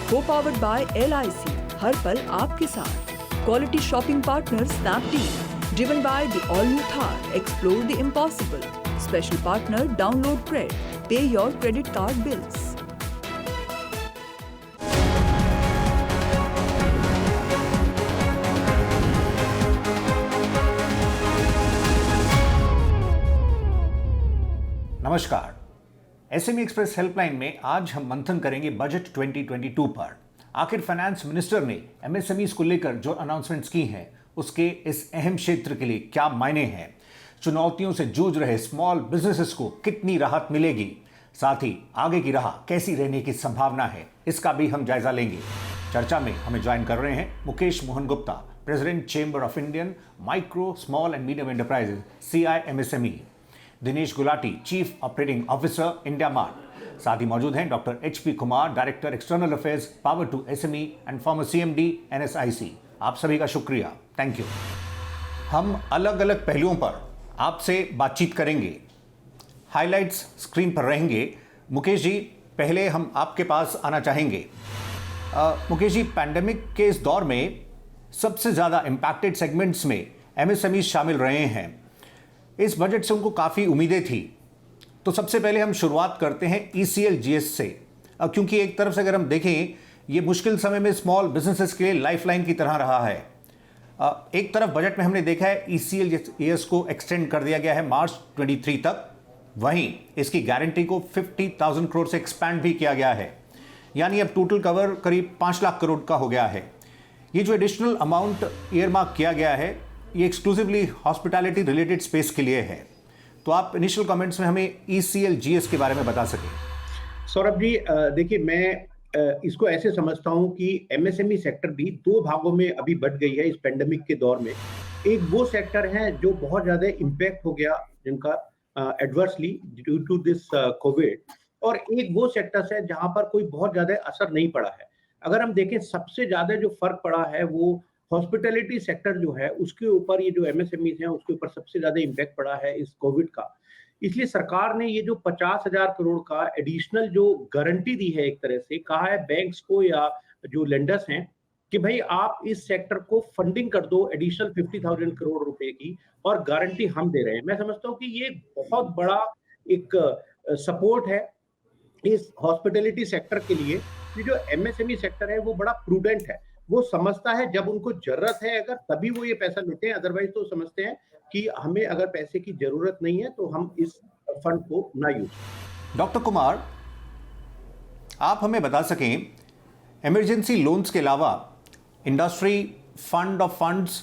Co-powered by LIC, हर पल आपके साथ. Quality shopping partner Snapdeal, driven by the all-new Thar. Explore the impossible. Special partner Download Cred. Pay your credit card bills. नमस्कार। SME express helpline में आज हम मंथन करेंगे बजट 2022 पर। आखिर फाइनेंस मिनिस्टर ने एमएसएमईज को लेकर जो अनाउंसमेंट्स की हैं उसके इस अहम क्षेत्र के लिए क्या मायने हैं, चुनौतियों से जूझ रहे स्मॉल बिजनेसेस को कितनी राहत मिलेगी, साथ ही आगे की राह कैसी रहने की संभावना है, इसका भी हम जायजा लेंगे। चर्चा में हमें ज्वाइन कर रहे हैं Mukesh Mohan Gupta, president chamber of Indian micro small and medium enterprises CIMSME, Dinesh Gulati, chief operating officer India Mart, साथ ही मौजूद हैं doctor HP Kumar, director external affairs power to SME and former CMD NSIC। आप सभी का शुक्रिया, थैंक यू। हम अलग अलग पहलुओं पर आपसे बातचीत करेंगे। हाइलाइट्स स्क्रीन पर रहेंगे। मुकेश जी, पहले हम आपके पास आना चाहेंगे। मुकेश जी, पैंडेमिक के इस दौर में सबसे ज़्यादा इम्पैक्टेड सेगमेंट्स में MSME शामिल रहे हैं। इस बजट से उनको काफ़ी उम्मीदें थी, तो सबसे पहले हम शुरुआत करते हैं ECLGS से, क्योंकि एक तरफ से अगर हम देखें ये मुश्किल समय में स्मॉल बिजनेसेस के लिए लाइफलाइन की तरह रहा है। एक तरफ बजट में हमने देखा है ECLGS को एक्सटेंड कर दिया गया है मार्च 23 तक, वहीं इसकी गारंटी को 50,000 करोड़ से एक्सपैंड भी किया गया है, यानी अब टोटल कवर करीब 5 लाख करोड़ का हो गया है। ये जो एडिशनल अमाउंट ईयरमार्क किया गया है ये एक्सक्लूसिवली हॉस्पिटैलिटी रिलेटेड स्पेस के लिए है, तो आप इनिशियल कमेंट्स में हमें ECLGS के बारे में बता सकें। सौरभ जी, देखिए मैं इसको ऐसे समझता हूं कि MSME सेक्टर भी दो भागों में अभी बट गई है इस पेंडेमिक के दौर में। एक वो सेक्टर है जो बहुत ज्यादा इम्पैक्ट हो गया जिनका adversely due to this covid, और एक वो सेक्टर है जहां पर कोई बहुत ज्यादा असर नहीं पड़ा है। अगर हम देखें सबसे ज्यादा जो फर्क पड़ा है वो हॉस्पिटैलिटी सेक्टर जो है उसके ऊपर, ये जो MSMEs हैं उसके ऊपर सबसे ज्यादा इम्पैक्ट पड़ा है इस कोविड का। इसलिए सरकार ने ये जो 50,000 करोड़ का एडिशनल जो गारंटी दी है, एक तरह से कहा है बैंक्स को या जो लेंडर्स हैं कि भाई आप इस सेक्टर को फंडिंग कर दो एडिशनल 50,000 करोड़ रुपए की, और गारंटी हम दे रहे हैं। मैं समझता हूँ कि ये बहुत बड़ा एक सपोर्ट है इस हॉस्पिटैलिटी सेक्टर के लिए। ये जो MSME सेक्टर है वो बड़ा प्रूडेंट है, वो समझता है जब उनको जरूरत है अगर तभी वो ये पैसा लेते हैं, अदरवाइज तो समझते हैं कि हमें अगर पैसे की जरूरत नहीं है तो हम इस फंड को ना यूज। डॉक्टर कुमार, आप हमें बता सकें इमरजेंसी लोन्स के अलावा इंडस्ट्री फंड ऑफ फंड्स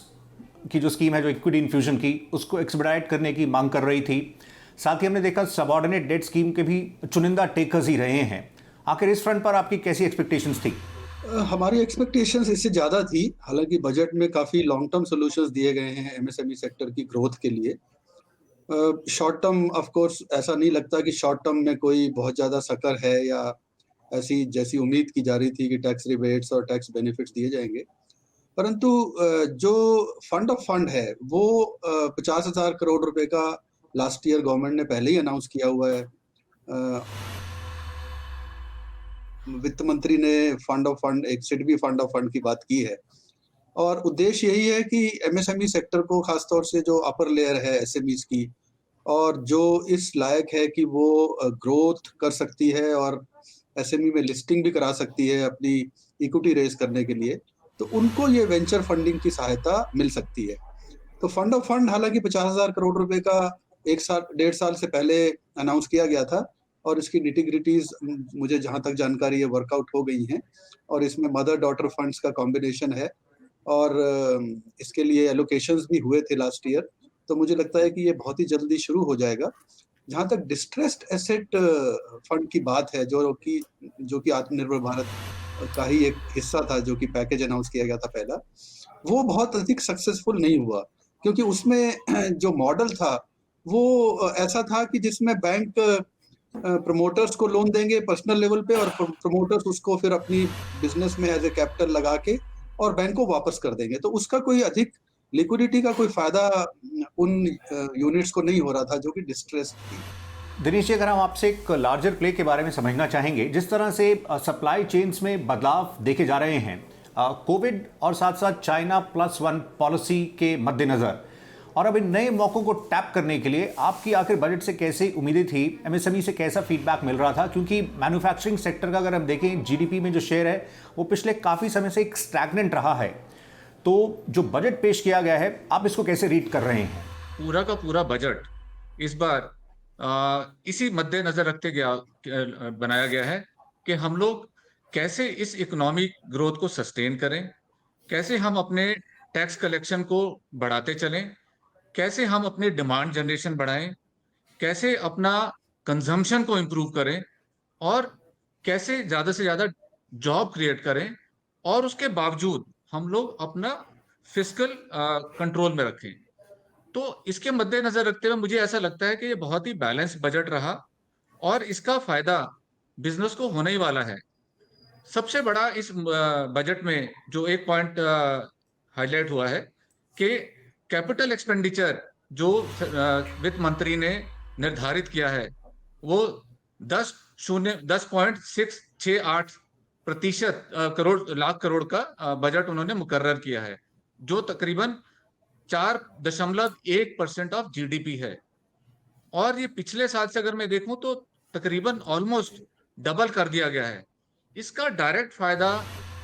की जो स्कीम है, जो इक्विटी इन्फ्यूजन की, उसको एक्सपेडाइट करने की मांग कर रही थी। साथ ही हमने देखा सबऑर्डिनेट डेट स्कीम के भी चुनिंदा टेकर्स ही रहे हैं। आखिर इस फ्रंट पर आपकी कैसी एक्सपेक्टेशंस थी? हमारी एक्सपेक्टेशंस इससे ज़्यादा थी। हालांकि बजट में काफ़ी लॉन्ग टर्म सॉल्यूशंस दिए गए हैं MSME सेक्टर की ग्रोथ के लिए। शॉर्ट टर्म ऑफ कोर्स ऐसा नहीं लगता कि शॉर्ट टर्म में कोई बहुत ज़्यादा सकर है या ऐसी जैसी उम्मीद की जा रही थी कि टैक्स रिबेट्स और टैक्स बेनिफिट्स दिए जाएंगे। परंतु जो फंड ऑफ फंड है वो 50,000 करोड़ रुपए का लास्ट ईयर गवर्नमेंट ने पहले ही अनाउंस किया हुआ है। वित्त मंत्री ने फंड ऑफ फंड, एक सिडबी फंड ऑफ फंड की बात की है, और उद्देश्य यही है कि MSME सेक्टर को खासतौर से जो अपर लेयर है SMEs की, और जो इस लायक है कि वो ग्रोथ कर सकती है और SME में लिस्टिंग भी करा सकती है अपनी इक्विटी रेज करने के लिए, तो उनको ये वेंचर फंडिंग की सहायता मिल सकती है। तो फंड ऑफ फंड हालांकि 50,000 करोड़ रुपए का 1.5 साल से पहले अनाउंस किया गया था, और इसकी निटिग्रिटीज मुझे जहां तक जानकारी है वर्कआउट हो गई हैं, और इसमें मदर डॉटर फंड्स का कॉम्बिनेशन है, और इसके लिए एलोकेशंस भी हुए थे लास्ट ईयर। तो मुझे लगता है कि ये बहुत ही जल्दी शुरू हो जाएगा। जहां तक डिस्ट्रेस्ड एसेट फंड की बात है, जो कि आत्मनिर्भर भारत का ही एक हिस्सा था, जो कि पैकेज अनाउंस किया गया था पहला, वो बहुत अधिक सक्सेसफुल नहीं हुआ, क्योंकि उसमें जो मॉडल था वो ऐसा था कि जिसमें बैंक प्रमोटर्स को लोन देंगे पर्सनल लेवल पे, और प्रमोटर्स उसको फिर अपनी बिजनेस में एज ए कैपिटल लगा के और बैंक को वापस कर देंगे। तो उसका कोई अधिक लिक्विडिटी का कोई फायदा उन यूनिट्स को नहीं हो रहा था जो कि डिस्ट्रेस थी। दिनेश जी, अगर हम आपसे एक लार्जर प्ले के बारे में समझना चाहेंगे, जिस तरह से सप्लाई चेन्स में बदलाव देखे जा रहे हैं कोविड और साथ साथ चाइना +1 पॉलिसी के मद्देनज़र, और अब इन नए मौक़ों को टैप करने के लिए आपकी आखिर बजट से कैसी उम्मीदें थी, एमएसएमई से कैसा फीडबैक मिल रहा था? क्योंकि मैन्युफैक्चरिंग सेक्टर का अगर हम देखें जीडीपी में जो शेयर है वो पिछले काफ़ी समय से एक स्टैग्नेंट रहा है। तो जो बजट पेश किया गया है, आप इसको कैसे रीड कर रहे हैं? पूरा का पूरा बजट इस बार इसी मद्देनजर रखते बनाया गया है कि हम लोग कैसे इस इकोनॉमिक ग्रोथ को सस्टेन करें, कैसे हम अपने टैक्स कलेक्शन को बढ़ाते चलें, कैसे हम अपने डिमांड जनरेशन बढ़ाएं, कैसे अपना कंजम्पशन को इम्प्रूव करें और कैसे ज़्यादा से ज़्यादा जॉब क्रिएट करें, और उसके बावजूद हम लोग अपना फिस्कल कंट्रोल में रखें। तो इसके मद्देनजर रखते हुए मुझे ऐसा लगता है कि ये बहुत ही बैलेंस बजट रहा और इसका फायदा बिजनेस को होने ही वाला है। सबसे बड़ा इस बजट में जो एक पॉइंट हाईलाइट हुआ है कि कैपिटल एक्सपेंडिचर जो वित्त मंत्री ने निर्धारित किया है वो 10.668% लाख करोड़ का बजट उन्होंने मुकर्रर किया है, जो तकरीबन 4.1% ऑफ जीडीपी है। और ये पिछले साल से अगर मैं देखूं तो तकरीबन ऑलमोस्ट डबल कर दिया गया है। इसका डायरेक्ट फायदा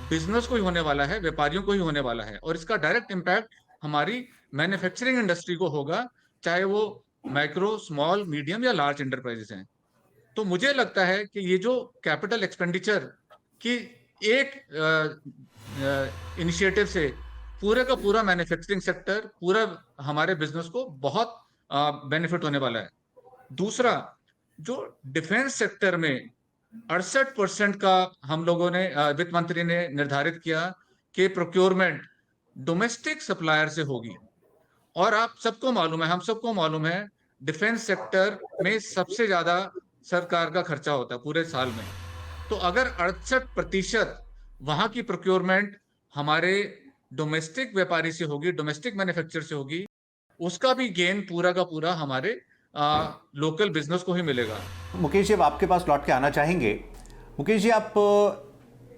बिजनेस को ही होने वाला है, व्यापारियों को ही होने वाला है, और इसका डायरेक्ट इम्पैक्ट हमारी मैन्युफैक्चरिंग इंडस्ट्री को होगा, चाहे वो माइक्रो, स्मॉल, मीडियम या लार्ज एंटरप्राइजेस हैं। तो मुझे लगता है कि ये जो कैपिटल एक्सपेंडिचर की एक इनिशिएटिव से पूरे का पूरा मैन्युफैक्चरिंग सेक्टर, पूरा हमारे बिजनेस को बहुत बेनिफिट होने वाला है। दूसरा, जो डिफेंस सेक्टर में 68% का हम लोगों ने वित्त मंत्री ने निर्धारित किया कि प्रोक्योरमेंट डोमेस्टिक सप्लायर से होगी, और आप सबको मालूम है, हम सबको मालूम है, डिफेंस सेक्टर में सबसे ज्यादा सरकार का खर्चा होता है पूरे साल में। तो अगर 68% वहां की प्रोक्योरमेंट हमारे डोमेस्टिक व्यापारी से होगी, डोमेस्टिक मैन्युफैक्चर से होगी, उसका भी गेन पूरा का पूरा हमारे लोकल बिजनेस को ही मिलेगा। मुकेश जी, अब आपके पास लौट के आना चाहेंगे। मुकेश जी, आप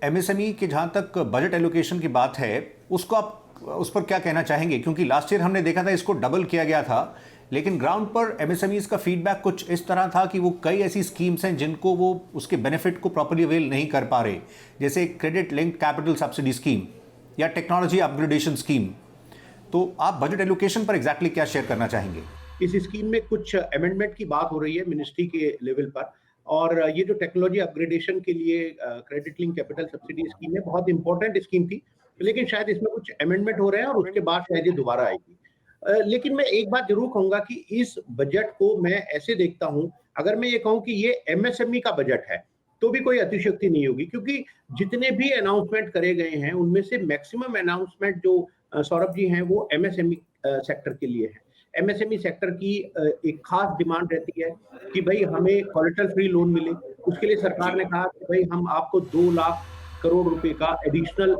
एमएसएमई के जहाँ तक बजट एलोकेशन की बात है उसको आप उस पर क्या कहना चाहेंगे? क्योंकि लास्ट ईयर हमने देखा था इसको डबल किया गया था, लेकिन ग्राउंड पर एमएसएमईज का फीडबैक कुछ इस तरह था कि वो कई ऐसी स्कीम्स हैं जिनको वो उसके बेनिफिट को प्रॉपर्ली अवेल नहीं कर पा रहे, जैसे credit linked capital subsidy scheme या टेक्नोलॉजी अपग्रेडेशन स्कीम। तो आप बजट एलोकेशन पर एग्जैक्टली क्या शेयर करना चाहेंगे? इस स्कीम में कुछ अमेंडमेंट की बात हो रही है मिनिस्ट्री के लेवल पर, और ये जो टेक्नोलॉजी अपग्रेडेशन के लिए credit link capital subsidy scheme है, बहुत इंपॉर्टेंट स्कीम थी, लेकिन शायद इसमें कुछ अमेंडमेंट हो रहे हैं और उसके बाद शायद ये दोबारा आएगी। लेकिन मैं एक बात जरूर कहूंगा कि इस बजट को मैं ऐसे देखता हूं, अगर मैं ये कहूं कि ये एमएसएमई का बजट है तो भी कोई अतिशयोक्ति नहीं होगी, क्योंकि जितने भी अनाउंसमेंट करे गए हैं उनमें से मैक्सिमम अनाउंसमेंट जो सौरभ जी हैं वो एमएसएमई सेक्टर के लिए है। एमएसएमई सेक्टर की एक खास डिमांड रहती है कि भाई हमें कोलेटरल फ्री लोन मिले। उसके लिए सरकार ने कहा कि भाई हम आपको 2 लाख करोड़ रुपए का एडिशनल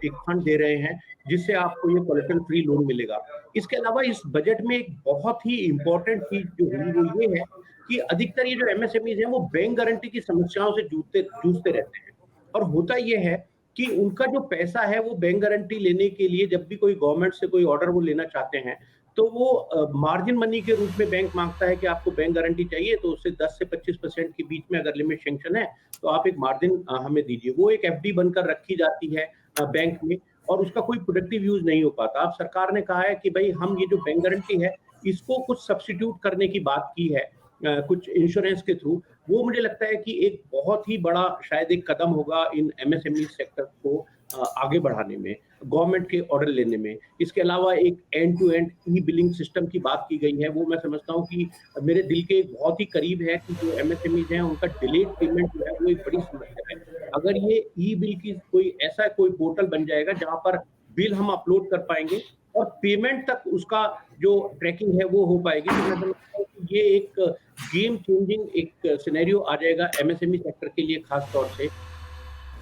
एक फंड दे रहे हैं जिससे आपको ये कोलेटरल फ्री लोन मिलेगा। इसके अलावा इस बजट में एक बहुत ही इंपॉर्टेंट चीज जो हुई वो ये है कि अधिकतर ये जो एमएसएमईज हैं वो बैंक गारंटी की समस्याओं से जूझते रहते हैं, और होता ये है कि उनका जो पैसा है वो बैंक गारंटी लेने के लिए जब भी कोई गवर्नमेंट से कोई ऑर्डर वो लेना चाहते हैं तो वो मार्जिन मनी के रूप में बैंक मांगता है कि आपको बैंक गारंटी चाहिए, तो उससे 10 से 25% के बीच में अगर लिमिट सैंक्शन है तो आप एक मार्जिन हमें दीजिए। वो एक एफडी बनकर रखी जाती है बैंक में, और उसका कोई प्रोडक्टिव यूज नहीं हो पाता। अब सरकार ने कहा है कि भाई हम ये जो बैंक गारंटी है इसको कुछ सब्स्टिट्यूट करने की बात की है कुछ इंश्योरेंस के थ्रू। वो मुझे लगता है कि एक बहुत ही बड़ा शायद एक कदम होगा इन एमएसएमई सेक्टर को आगे बढ़ाने में, गवर्नमेंट के ऑर्डर लेने में। इसके अलावा एक end to end e billing system की बात की गई है, वो मैं समझता हूँ कि मेरे दिल के बहुत ही करीब है कि जो एमएसएमईज हैं उनका डिलेड पेमेंट जो है वो एक बड़ी समस्या है। अगर ये ई बिल की कोई पोर्टल बन जाएगा जहां पर बिल हम अपलोड कर पाएंगे और पेमेंट तक उसका जो ट्रैकिंग है वो हो पाएगी, तो मैं समझता हूँ कि ये एक गेम चेंजिंग एक सिनेरियो आ जाएगा एमएसएमई सेक्टर के लिए खास तौर से।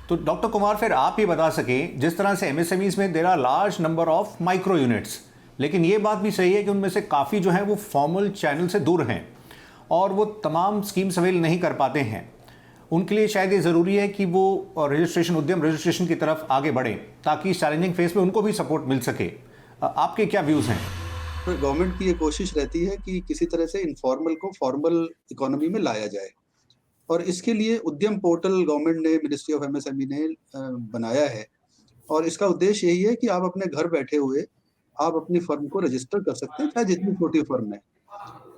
तो डॉक्टर कुमार, फिर आप ये बता सकें, जिस तरह से एमएसएमईज में there are large number of micro units, लेकिन ये बात भी सही है कि उनमें से काफ़ी जो है वो फॉर्मल चैनल से दूर हैं, और वो तमाम स्कीम्स अवेल नहीं कर पाते हैं, उनके लिए शायद ये ज़रूरी है कि वो उद्यम रजिस्ट्रेशन की तरफ आगे बढ़ें ताकि इस चैलेंजिंग फेज में उनको भी सपोर्ट मिल सके। आपके क्या व्यूज़ हैं? तो गवर्नमेंट की ये कोशिश रहती है कि किसी तरह से इनफॉर्मल को फॉर्मल इकोनॉमी में लाया जाए, और इसके लिए उद्यम पोर्टल गवर्नमेंट ने, मिनिस्ट्री ऑफ एमएसएमई ने बनाया है। और इसका उद्देश्य यही है कि आप अपने घर बैठे हुए आप अपनी फर्म को रजिस्टर कर सकते हैं, चाहे जितनी छोटी फर्म है।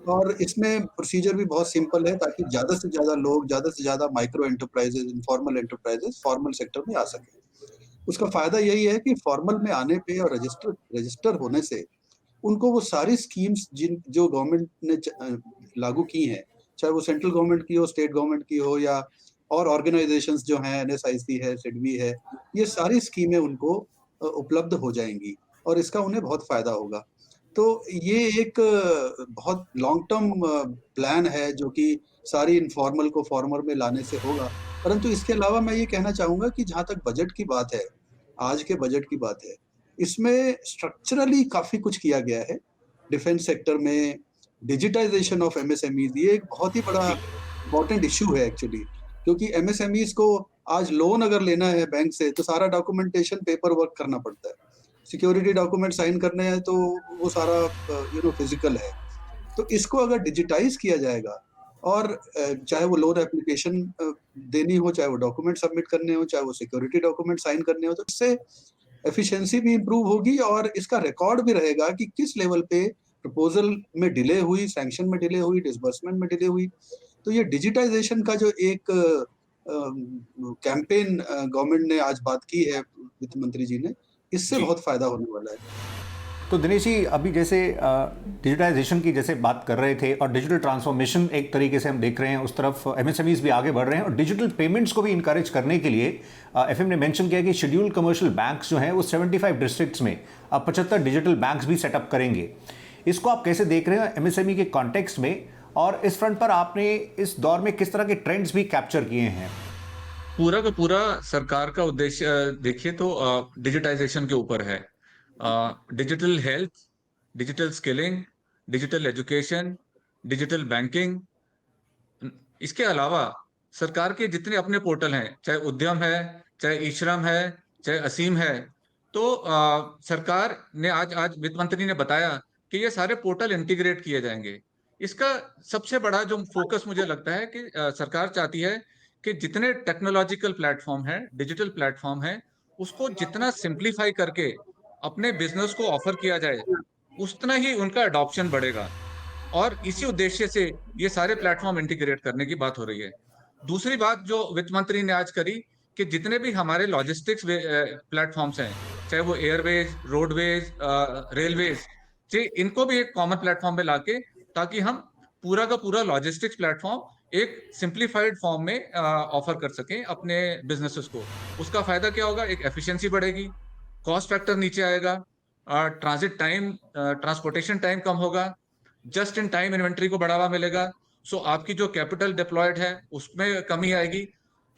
और इसमें प्रोसीजर भी बहुत सिंपल है ताकि ज़्यादा से ज़्यादा लोग, ज़्यादा से ज़्यादा micro enterprises, informal enterprises formal sector में आ सके। उसका फ़ायदा यही है कि फॉर्मल में आने पे और रजिस्टर होने से उनको वो सारी स्कीम्स जो गवर्नमेंट ने लागू की हैं, चाहे वो सेंट्रल गवर्नमेंट की हो, स्टेट गवर्नमेंट की हो, या और ऑर्गेनाइजेशंस जो हैं, एनएसआईसी है, सिडबी है, ये सारी स्कीमें उनको उपलब्ध हो जाएंगी और इसका उन्हें बहुत फ़ायदा होगा। तो ये एक बहुत लॉन्ग टर्म प्लान है जो कि सारी इनफॉर्मल को फॉर्मल में लाने से होगा। परंतु इसके अलावा मैं ये कहना चाहूँगा कि जहाँ तक बजट की बात है, आज के बजट की बात है, इसमें स्ट्रक्चरली काफ़ी कुछ किया गया है। डिफेंस सेक्टर में डिजिटाइजेशन ऑफ एमएसएमईज़, ये एक बहुत ही बड़ा इम्पोर्टेंट इश्यू है एक्चुअली, क्योंकि एमएसएमईज़ को आज लोन अगर लेना है बैंक से तो सारा डॉक्यूमेंटेशन पेपर वर्क करना पड़ता है। सिक्योरिटी डॉक्यूमेंट साइन करने हैं तो वो सारा फिजिकल है। तो इसको अगर डिजिटाइज किया जाएगा और चाहे वो लोन एप्लीकेशन देनी हो, चाहे वो डॉक्यूमेंट सबमिट करने हो, चाहे वो सिक्योरिटी डॉक्यूमेंट साइन करने हो, तो इससे एफिशिएंसी भी इंप्रूव होगी और इसका रिकॉर्ड भी रहेगा कि किस लेवल पे प्रपोजल में डिले हुई, सैंक्शन में डिले हुई, डिसबर्समेंट में डिले हुई। तो ये डिजिटाइजेशन का जो एक कैंपेन गवर्नमेंट ने आज बात की है, वित्त मंत्री जी ने, इससे बहुत फायदा होने वाला है। तो दिनेश जी, अभी जैसे डिजिटाइजेशन की जैसे बात कर रहे थे और डिजिटल ट्रांसफॉर्मेशन एक तरीके से हम देख रहे हैं, उस तरफ एमएसएमईज भी आगे बढ़ रहे हैं और डिजिटल पेमेंट्स को भी इनकरेज करने के लिए एफएम ने मेंशन किया कि शेड्यूल कमर्शियल बैंक्स जो हैं वो 75 डिस्ट्रिक्ट्स में 75 डिजिटल बैंक्स भी सेटअप करेंगे। इसको आप कैसे देख रहे हैं एमएसएमई के कॉन्टेक्स्ट में, और इस फ्रंट पर आपने इस दौर में किस तरह के ट्रेंड्स भी कैप्चर किए हैं? पूरा का पूरा सरकार का उद्देश्य देखिए तो डिजिटाइजेशन के ऊपर है। Digital health, digital skilling, digital education, digital banking. इसके अलावा सरकार के जितने अपने पोर्टल हैं, चाहे उद्यम है, चाहे ई श्रम है, चाहे असीम है, तो सरकार ने आज वित्त मंत्री ने बताया कि ये सारे पोर्टल इंटीग्रेट किए जाएंगे। इसका सबसे बड़ा जो फोकस मुझे लगता है कि सरकार चाहती है कि जितने टेक्नोलॉजिकल प्लेटफॉर्म है, डिजिटल प्लेटफॉर्म है, उसको जितना सिंप्लीफाई करके अपने बिजनेस को ऑफर किया जाए, उतना ही उनका अडॉप्शन बढ़ेगा। और इसी उद्देश्य से ये सारे प्लेटफॉर्म इंटीग्रेट करने की बात हो रही है। दूसरी बात जो वित्त मंत्री ने आज करी कि जितने भी हमारे लॉजिस्टिक्स प्लेटफॉर्म्स हैं, चाहे वो एयरवेज, रोडवेज, रेलवेज, इनको भी एक कॉमन प्लेटफॉर्म पे लाके, ताकि हम पूरा का पूरा लॉजिस्टिक्स प्लेटफॉर्म एक सिंप्लीफाइड फॉर्म में ऑफर कर सकें अपने बिजनेसेस को। उसका फायदा क्या होगा? एक एफिशिएंसी बढ़ेगी, कॉस्ट फैक्टर नीचे आएगा, ट्रांजिट टाइम, ट्रांसपोर्टेशन टाइम कम होगा, जस्ट इन टाइम इन्वेंट्री को बढ़ावा मिलेगा। सो आपकी जो कैपिटल डिप्लॉयड है उसमें कमी आएगी।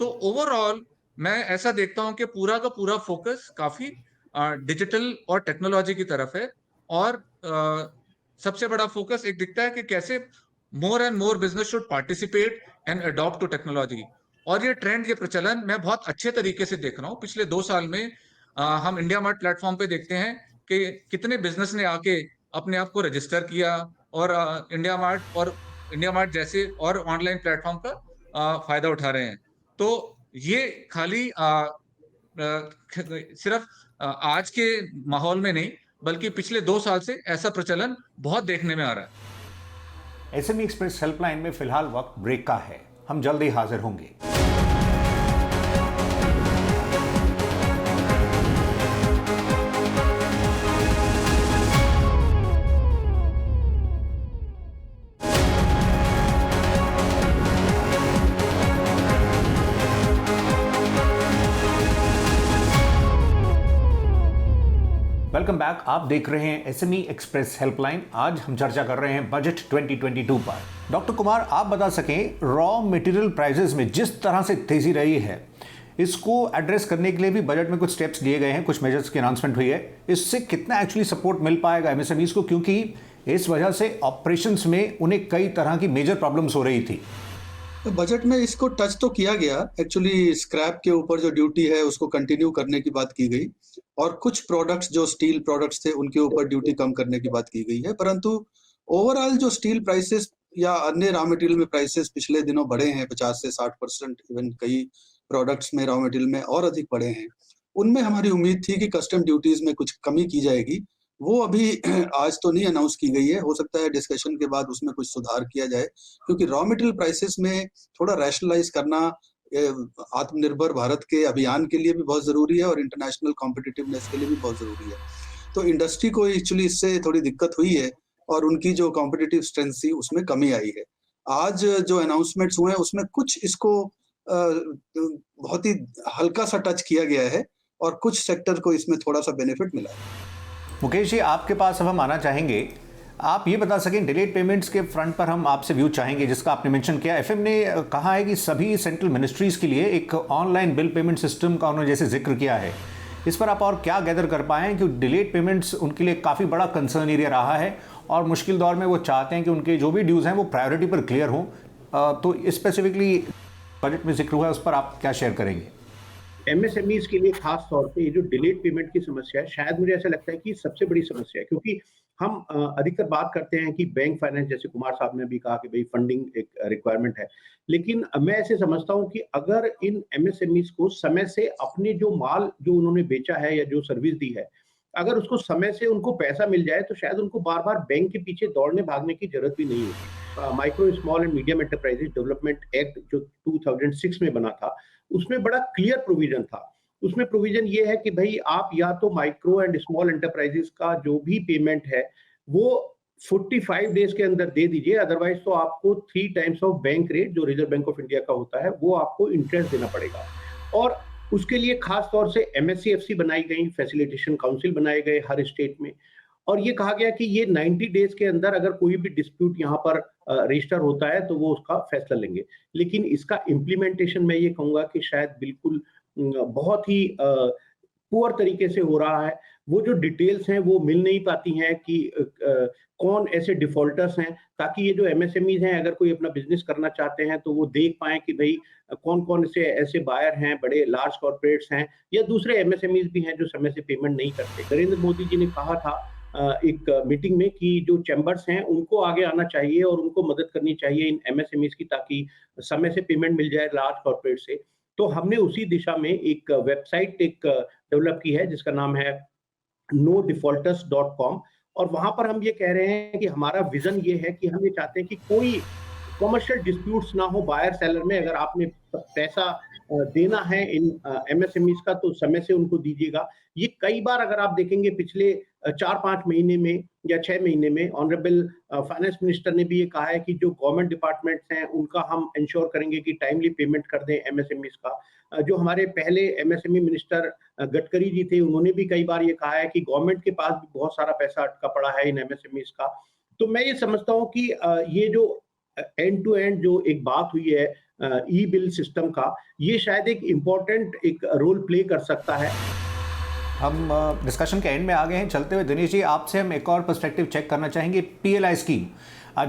तो ओवरऑल मैं ऐसा देखता हूं कि पूरा का पूरा फोकस काफी डिजिटल और टेक्नोलॉजी की तरफ है। और सबसे बड़ा फोकस एक दिखता है कि कैसे more and more business should participate and adopt to technology. और ये ट्रेंड, ये प्रचलन मैं बहुत अच्छे तरीके से देख रहा हूँ। पिछले 2 साल में हम इंडिया मार्ट प्लेटफॉर्म पे देखते हैं कि कितने बिजनेस ने आके अपने आप को रजिस्टर किया और इंडिया मार्ट जैसे और ऑनलाइन प्लेटफॉर्म का फायदा उठा रहे हैं। तो ये खाली सिर्फ आज के माहौल में नहीं, बल्कि पिछले 2 साल से ऐसा प्रचलन बहुत देखने में आ रहा है। एसएमई एक्सप्रेस हेल्पलाइन में फिलहाल वक्त ब्रेक का है, हम जल्द ही हाजिर होंगे। Welcome back. आप देख रहे हैं एसएमई एक्सप्रेस हेल्पलाइन। आज हम चर्चा कर रहे हैं बजट 2022 पर। डॉक्टर कुमार, आप बता सकें, रॉ मटेरियल प्राइसेस में जिस तरह से तेजी रही है, इसको एड्रेस करने के लिए भी बजट में कुछ स्टेप्स लिए गए हैं, कुछ मेजर्स की अनाउंसमेंट हुई है। इससे कितना एक्चुअली सपोर्ट मिल पाएगा एमएसएमईज को? क्योंकि इस वजह से ऑपरेशंस में उन्हें कई तरह की मेजर प्रॉब्लम्स हो रही थी। तो बजट में इसको टच तो किया गया, एक्चुअली स्क्रैप के ऊपर जो ड्यूटी है उसको कंटिन्यू करने की बात की गई, और कुछ प्रोडक्ट्स जो स्टील प्रोडक्ट्स थे उनके ऊपर ड्यूटी कम करने की बात की गई है। परंतु ओवरऑल जो स्टील प्राइसेस या अन्य रॉ मटेरियल में प्राइसेस पिछले दिनों बढ़े हैं 50 से 60%, इवन कई प्रोडक्ट्स में रॉ मटेरियल में और अधिक बढ़े हैं, उनमें हमारी उम्मीद थी कि कस्टम ड्यूटीज में कुछ कमी की जाएगी। वो अभी आज तो नहीं अनाउंस की गई है, हो सकता है डिस्कशन के बाद उसमें कुछ सुधार किया जाए, क्योंकि रॉ मटेरियल प्राइसेस में थोड़ा रैशनलाइज करना आत्मनिर्भर भारत के अभियान के लिए भी बहुत जरूरी है और इंटरनेशनल कॉम्पिटिटिवनेस के लिए भी बहुत जरूरी है। तो इंडस्ट्री को एक्चुअली इससे थोड़ी दिक्कत हुई है और उनकी जो कॉम्पिटिटिव स्ट्रेंथ थी उसमें कमी आई है। आज जो अनाउंसमेंट्स हुए हैं उसमें कुछ इसको बहुत ही हल्का सा टच किया गया है और कुछ सेक्टर को इसमें थोड़ा सा बेनिफिट मिला है। मुकेश जी, आपके पास अब हम आना चाहेंगे, आप ये बता सकें डिलेड पेमेंट्स के फ्रंट पर हम आपसे व्यू चाहेंगे, जिसका आपने मेंशन किया। एफएम ने कहा है कि सभी सेंट्रल मिनिस्ट्रीज के लिए एक ऑनलाइन बिल पेमेंट सिस्टम का उन्होंने जैसे जिक्र किया है, इस पर आप और क्या गैदर कर पाएँ कि डिलेड पेमेंट्स उनके लिए काफ़ी बड़ा कंसर्न एरिया रहा है और मुश्किल दौर में वो चाहते हैं कि उनके जो भी ड्यूज़ हैं वो प्रायोरिटी पर क्लियर हों। तो स्पेसिफिकली बजट में जिक्र हुआ है, उस पर आप क्या शेयर करेंगे? एमएसएमईज के लिए खास तौर पे ये जो डिलेड पेमेंट की समस्या है, शायद मुझे ऐसा लगता है कि सबसे बड़ी समस्या है, क्योंकि हम अधिकतर बात करते हैं कि बैंक फाइनेंस, जैसे कुमार साहब ने भी कहा कि भाई फंडिंग एक रिक्वायरमेंट है, लेकिन मैं ऐसे समझता हूं कि अगर इन एमएसएमईज को समय से अपने जो माल जो उन्होंने बेचा है या जो सर्विस दी है, अगर उसको समय से उनको पैसा मिल जाए तो शायद उनको बार बार बैंक के पीछे दौड़ने भागने की जरूरत भी नहीं होती। Micro small and medium enterprises development act जो 2006 में बना था, उसमें बड़ा क्लियर प्रोविजन था। उसमें प्रोविजन ये है कि भाई आप या तो माइक्रो एंड स्मॉल एंटरप्राइजेस का जो भी पेमेंट है वो 45 डेज के अंदर दे दीजिए, अदरवाइज तो आपको 3 टाइम्स ऑफ बैंक रेट जो रिजर्व बैंक ऑफ इंडिया का होता है वो आपको इंटरेस्ट देना पड़ेगा। और उसके लिए खास तौर से एमएससीएफसी बनाई गई, फैसिलिटेशन काउंसिल बनाए गए हर स्टेट में, और ये कहा गया कि ये 90 डेज के अंदर अगर कोई भी डिस्प्यूट यहाँ पर रजिस्टर होता है तो वो उसका फैसला लेंगे। लेकिन इसका इम्प्लीमेंटेशन मैं ये कहूंगा कि शायद बिल्कुल बहुत ही पुअर तरीके से हो रहा है। वो जो डिटेल्स हैं वो मिल नहीं पाती हैं कि कौन ऐसे डिफॉल्टर्स हैं, ताकि ये जो एमएसएमईज हैं अगर कोई अपना बिजनेस करना चाहते हैं तो वो देख पाएं कि भाई कौन कौन से ऐसे बायर हैं, बड़े लार्ज कॉर्पोरेट्स हैं या दूसरे एमएसएमईज भी हैं जो समय से पेमेंट नहीं करते। नरेंद्र मोदी जी ने कहा था एक मीटिंग में कि जो चैम्बर्स हैं उनको आगे आना चाहिए और उनको मदद करनी चाहिए इन एमएसएमईज की, ताकि समय से पेमेंट मिल जाए लार्ज कॉर्पोरेट से। तो हमने उसी दिशा में एक वेबसाइट डेवलप की है जिसका नाम है nodefaulters.com, और वहां पर हम ये कह रहे हैं कि हमारा विजन ये है कि हम ये चाहते हैं कि कोई कमर्शियल डिस्प्यूट्स ना हो बायर सेलर में। अगर आपने पैसा देना है इन एमएसएमईज का तो समय से उनको दीजिएगा। ये कई बार अगर आप देखेंगे पिछले 4-5 महीने में या 6 महीने में ऑनरेबल फाइनेंस मिनिस्टर ने भी ये कहा है कि जो गवर्नमेंट डिपार्टमेंट्स हैं उनका हम इंश्योर करेंगे कि टाइमली पेमेंट कर दें एमएसएमईज का। जो हमारे पहले एमएसएमई मिनिस्टर गडकरी जी थे, उन्होंने भी कई बार ये कहा है कि गवर्नमेंट के पास भी बहुत सारा पैसा अटका पड़ा है इन एमएसएमईज का। तो मैं ये समझता हूँ कि ये जो एंड टू एंड जो एक बात हुई है ई बिल सिस्टम का, ये शायद एक इम्पोर्टेंट एक रोल प्ले कर सकता है। हम डिस्कशन के एंड में आ गए हैं। चलते हुए दिनेश जी, आपसे हम एक और पर्सपेक्टिव चेक करना चाहेंगे। पीएलआई स्कीम,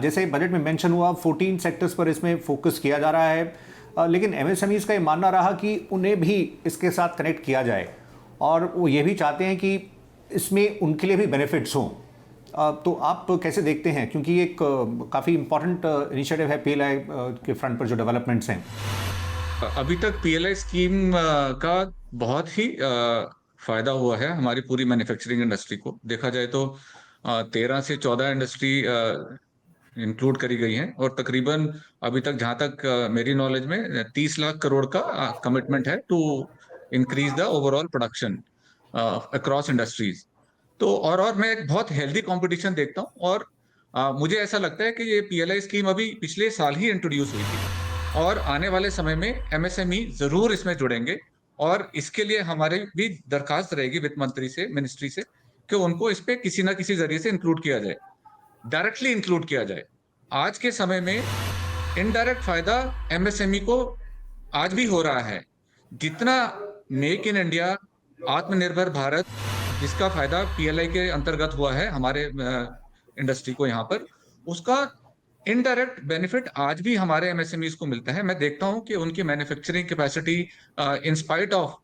जैसे बजट में मेंशन हुआ 14 सेक्टर्स पर इसमें फोकस किया जा रहा है, लेकिन एमएसएमईज का ये मानना रहा कि उन्हें भी इसके साथ कनेक्ट किया जाए और वो ये भी चाहते हैं कि इसमें उनके लिए भी बेनिफिट्स हों। तो आप कैसे देखते हैं, क्योंकि ये एक काफ़ी इंपॉर्टेंट इनिशिएटिव है पीएलआई के फ्रंट पर जो डेवलपमेंट्स हैं? अभी तक पीएलआई स्कीम का बहुत ही फायदा हुआ है हमारी पूरी मैन्युफैक्चरिंग इंडस्ट्री को। देखा जाए तो 13 से 14 इंडस्ट्री इंक्लूड करी गई हैं और तकरीबन अभी तक जहां तक मेरी नॉलेज में 30 लाख करोड़ का कमिटमेंट है to increase the overall production across industries. तो और मैं एक बहुत हेल्दी कंपटीशन देखता हूं और मुझे ऐसा लगता है कि ये पीएलआई स्कीम अभी पिछले साल ही इंट्रोड्यूस हुई थी और आने वाले समय में एमएसएमई जरूर इसमें जुड़ेंगे और इसके लिए हमारी भी दरखास्त रहेगी वित्त मंत्री से, मिनिस्ट्री से, कि उनको इस पे किसी ना किसी जरिए से इंक्लूड किया जाए, डायरेक्टली इंक्लूड किया जाए। आज के समय में इनडायरेक्ट फायदा एमएसएमई को आज भी हो रहा है। जितना मेक इन इंडिया, आत्मनिर्भर भारत, जिसका फायदा पीएलआई के अंतर्गत हुआ है हमारे इंडस्ट्री को यहाँ पर, उसका इनडायरेक्ट बेनिफिट आज भी हमारे एमएसएमईज को मिलता है। मैं देखता हूँ कि उनकी manufacturing capacity in spite of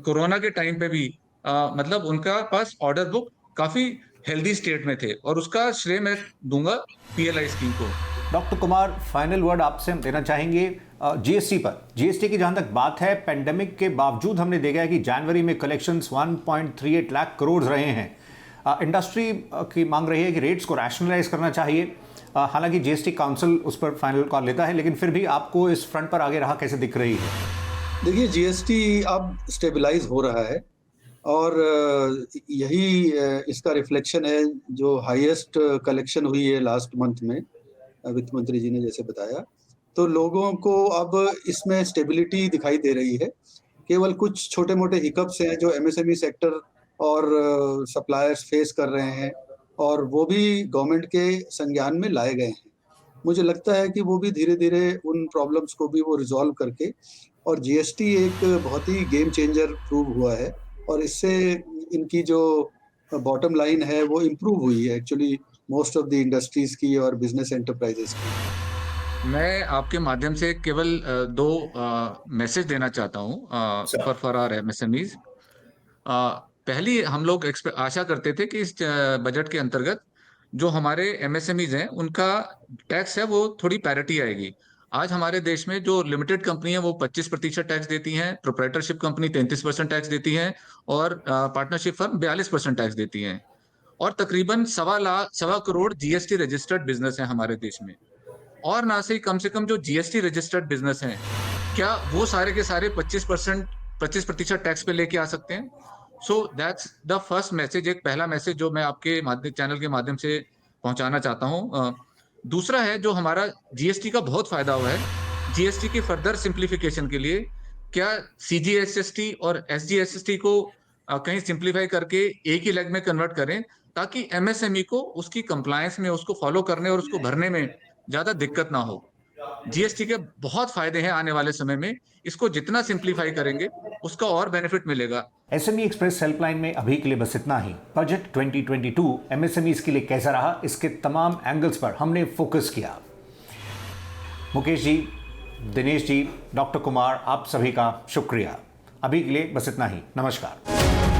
corona के टाइम पे भी मतलब उनका पास ऑर्डर बुक काफी हेल्दी स्टेट में थे, और उसका श्रेय मैं दूंगा पीएलआई स्कीम को। डॉक्टर कुमार, फाइनल वर्ड आपसे हम देना चाहेंगे जीएसटी पर। जीएसटी की जहां तक बात है, पेंडेमिक के बावजूद हमने देखा है कि जनवरी में कलेक्शंस 1.38 लाख करोड़ रहे हैं। इंडस्ट्री की मांग रही है कि रेट्स को रैशनलाइज करना चाहिए। हालांकि जीएसटी काउंसिल उस पर फाइनल कॉल लेता है, लेकिन फिर भी आपको इस फ्रंट पर आगे रहा कैसे दिख रही है? देखिए, जीएसटी अब स्टेबलाइज हो रहा है और यही इसका रिफ्लेक्शन है। जो हाईएस्ट कलेक्शन हुई है लास्ट मंथ में, वित्त मंत्री जी ने जैसे बताया, तो लोगों को अब इसमें स्टेबिलिटी दिखाई दे रही है। केवल कुछ छोटे मोटे हिकअप्स हैं जो एमएसएमई सेक्टर और सप्लायर्स फेस कर रहे हैं, और वो भी गवर्नमेंट के संज्ञान में लाए गए हैं। मुझे लगता है कि वो भी धीरे धीरे उन प्रॉब्लम्स को भी वो रिजॉल्व करके, और जीएसटी एक बहुत ही गेम चेंजर प्रूव हुआ है, और इससे इनकी जो बॉटम लाइन है वो इम्प्रूव हुई है actually most of the industries की और बिजनेस एंटरप्राइजेस की। मैं आपके माध्यम से केवल दो मैसेज देना चाहता हूँ फॉर आवर एमएसएमईज। पहली, हम लोग आशा करते थे कि इस बजट के अंतर्गत जो हमारे एमएसएमईज हैं उनका टैक्स है वो थोड़ी पैरिटी आएगी। आज हमारे देश में जो लिमिटेड कंपनी है वो 25% टैक्स देती हैं, प्रोप्राइटरशिप कंपनी 33% टैक्स देती हैं, और पार्टनरशिप फर्म 42% टैक्स देती हैं, और तकरीबन 1.25 करोड़ जीएसटी रजिस्टर्ड बिजनेस है हमारे देश में। और ना से कम जो जीएसटी रजिस्टर्ड बिजनेस हैं, क्या वो सारे के सारे 25% टैक्स पे लेके आ सकते हैं? So that's the first message, एक पहला मैसेज जो मैं आपके चैनल के माध्यम से पहुंचाना चाहता हूं। दूसरा है, जो हमारा जीएसटी का बहुत फायदा हुआ है, जीएसटी की फर्दर सिंप्लीफिकेशन के लिए क्या सीजीएसएसटी और एसजीएसएसटी को कहीं सिंप्लीफाई करके एक ही लेग में कन्वर्ट करें, ताकि एमएसएमई को उसकी कंप्लायंस में, उसको फॉलो करने और उसको भरने में ज्यादा दिक्कत ना हो। जीएसटी के बहुत फायदे हैं आने वाले समय में, इसको जितना सिंप्लीफाई करेंगे उसका और बेनिफिट मिलेगा। एसएमई एक्सप्रेस हेल्पलाइन में अभी के लिए बस इतना ही। बजट 2022 एमएसएमईज के लिए कैसा रहा, इसके तमाम एंगल्स पर हमने फोकस किया। मुकेश जी, दिनेश जी, डॉक्टर कुमार, आप सभी का शुक्रिया। अभी के लिए बस इतना ही। नमस्कार।